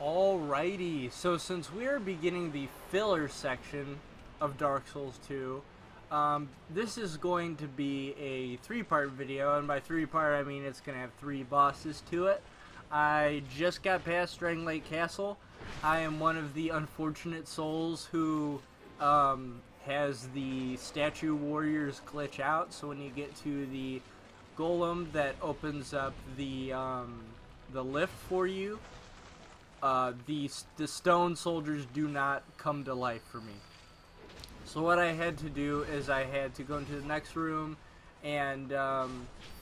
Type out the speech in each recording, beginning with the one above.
Alrighty, so since we are beginning the filler section of Dark Souls 2, this is going to be a three-part video, and by three-part I mean it's going to have three bosses to it. I just got past Dragon Lake Castle. I am one of the unfortunate souls who has the Statue Warriors glitch out, so when you get to the golem that opens up the lift for you, the stone soldiers do not come to life for me. So what I had to do is I had to go into the next room and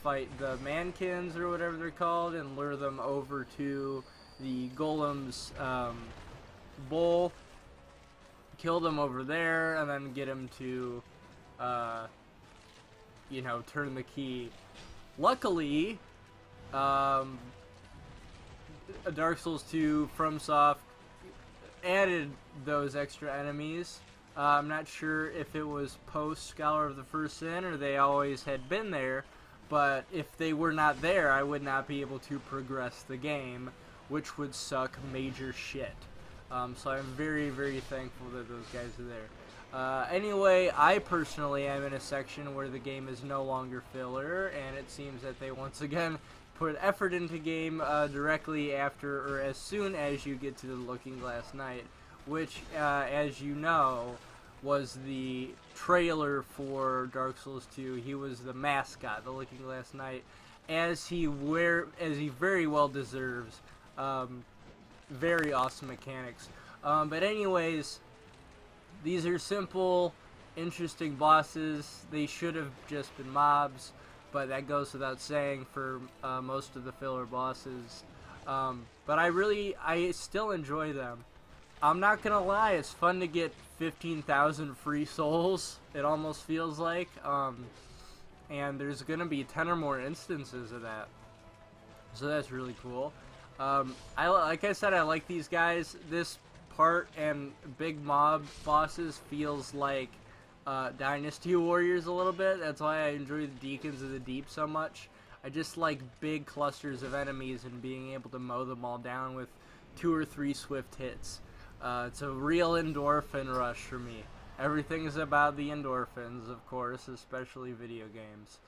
fight the mankins or whatever they're called and lure them over to the golem's bowl, kill them over there, and then get him to you know, turn the key. Luckily, Dark Souls 2 FromSoft added those extra enemies. I'm not sure if it was post Scholar of the First Sin or they always had been there, but if they were not there, I would not be able to progress the game, which would suck major shit. So I'm very, very thankful that those guys are there. Anyway, I personally am in a section where the game is no longer filler, and it seems that they once again put effort into game directly after or as soon as you get to the Looking Glass Knight, which, as you know, was the trailer for Dark Souls 2. He was the mascot, the Looking Glass Knight, as he very well deserves. Very awesome mechanics. But anyways, these are simple, interesting bosses. They should have just been mobs, but that goes without saying for most of the filler bosses. But I still enjoy them. I'm not gonna lie, it's fun to get 15,000 free souls, it almost feels like. And there's gonna be 10 or more instances of that. So that's really cool. Like I said, I like these guys. This part and big mob bosses feels like Dynasty Warriors a little bit. That's why I enjoy the Deacons of the Deep so much. I just like big clusters of enemies and being able to mow them all down with 2 or 3 swift hits. It's a real endorphin rush for me. Everything is about the endorphins, of course, especially video games.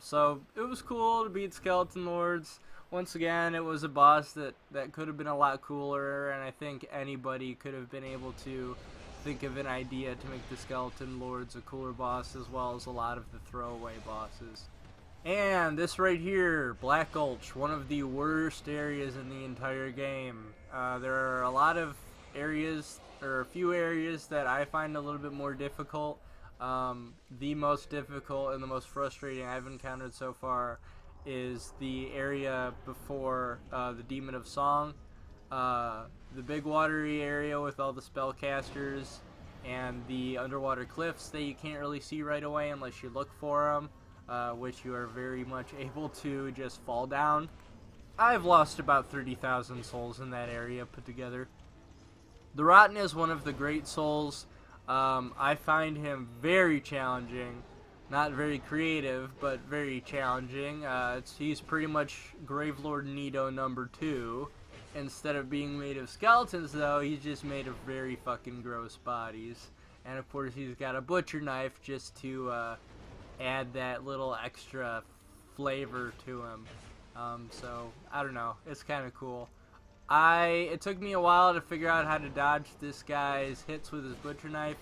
So it was cool to beat Skeleton Lords. Once again, it was a boss that could have been a lot cooler, and I think anybody could have been able to think of an idea to make the Skeleton Lords a cooler boss, as well as a lot of the throwaway bosses. And this right here, Black Gulch, one of the worst areas in the entire game. There are a lot of areas, or a few areas, that I find a little bit more difficult. The most difficult and the most frustrating I've encountered so far is the area before the Demon of Song, the big watery area with all the spellcasters, and the underwater cliffs that you can't really see right away unless you look for them, which you are very much able to just fall down. I've lost about 30,000 souls in that area put together. The Rotten is one of the great souls. I find him very challenging. Not very creative, but very challenging. He's pretty much Gravelord Nito #2. Instead of being made of skeletons, though, he's just made of very fucking gross bodies. And of course, he's got a butcher knife just to add that little extra flavor to him. So, I don't know. It's kind of cool. It took me a while to figure out how to dodge this guy's hits with his butcher knife.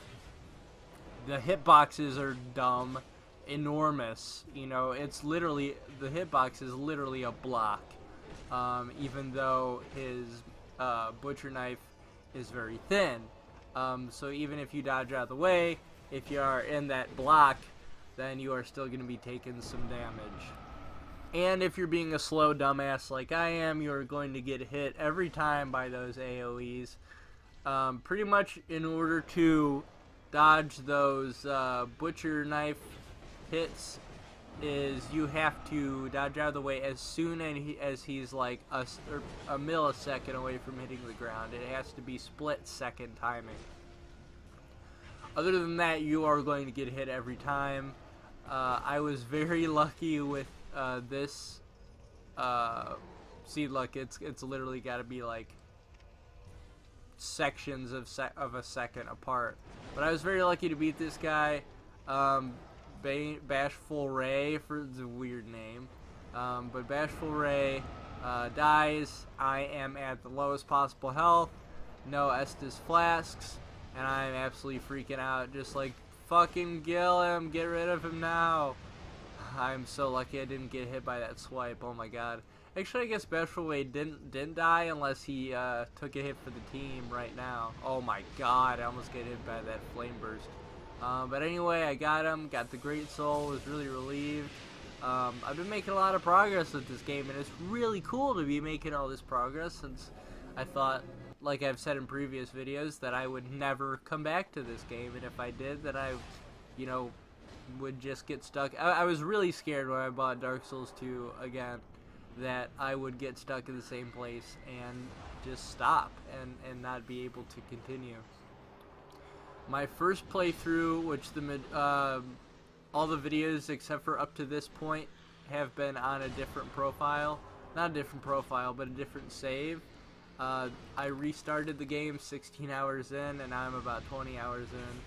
The hitboxes are dumb, enormous. You know, it's literally, the hitbox is literally a block. Even though his butcher knife is very thin. So even if you dodge out of the way, if you are in that block, then you are still going to be taking some damage. And if you're being a slow dumbass like I am, you're going to get hit every time by those AoEs. Pretty much in order to dodge those butcher knife hits, is you have to dodge out of the way as soon as he's like a millisecond away from hitting the ground. It has to be split-second timing. Other than that, you are going to get hit every time. I was very lucky with this. See, look, it's literally got to be like sections of a second apart. But I was very lucky to beat this guy. Bashful Ray, for the weird name. But Bashful Ray dies. I am at the lowest possible health. No Estus flasks. And I'm absolutely freaking out. Just like, fucking kill him. Get rid of him now. I'm so lucky I didn't get hit by that swipe. Oh my god. Actually, I guess Bashful Ray didn't die unless he took a hit for the team right now. Oh my god. I almost get hit by that flame burst. But anyway, I got him. Got the Great Soul. Was really relieved. I've been making a lot of progress with this game, and it's really cool to be making all this progress, since I thought, like I've said in previous videos, that I would never come back to this game, and if I did, that I, you know, would just get stuck. I was really scared when I bought Dark Souls 2 again, that I would get stuck in the same place and just stop and not be able to continue. My first playthrough, which all the videos except for up to this point have been on a different profile. Not a different profile, but a different save. I restarted the game 16 hours in, and I'm about 20 hours in,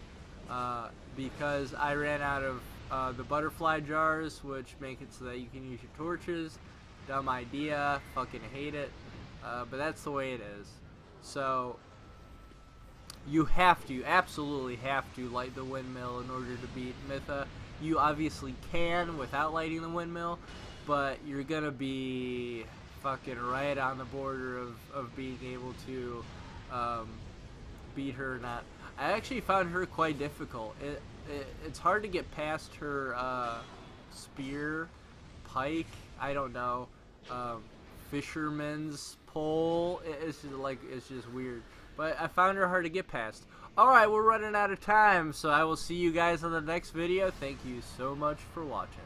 because I ran out of the butterfly jars, which make it so that you can use your torches. Dumb idea, fucking hate it, but that's the way it is. So you absolutely have to light the windmill in order to beat Mytha. You obviously can without lighting the windmill, but you're gonna be fucking right on the border of being able to beat her or not. I actually found her quite difficult. It's hard to get past her spear, pike, I don't know, fisherman's pole. It's just weird. But I found her hard to get past. Alright, we're running out of time, so I will see you guys on the next video. Thank you so much for watching.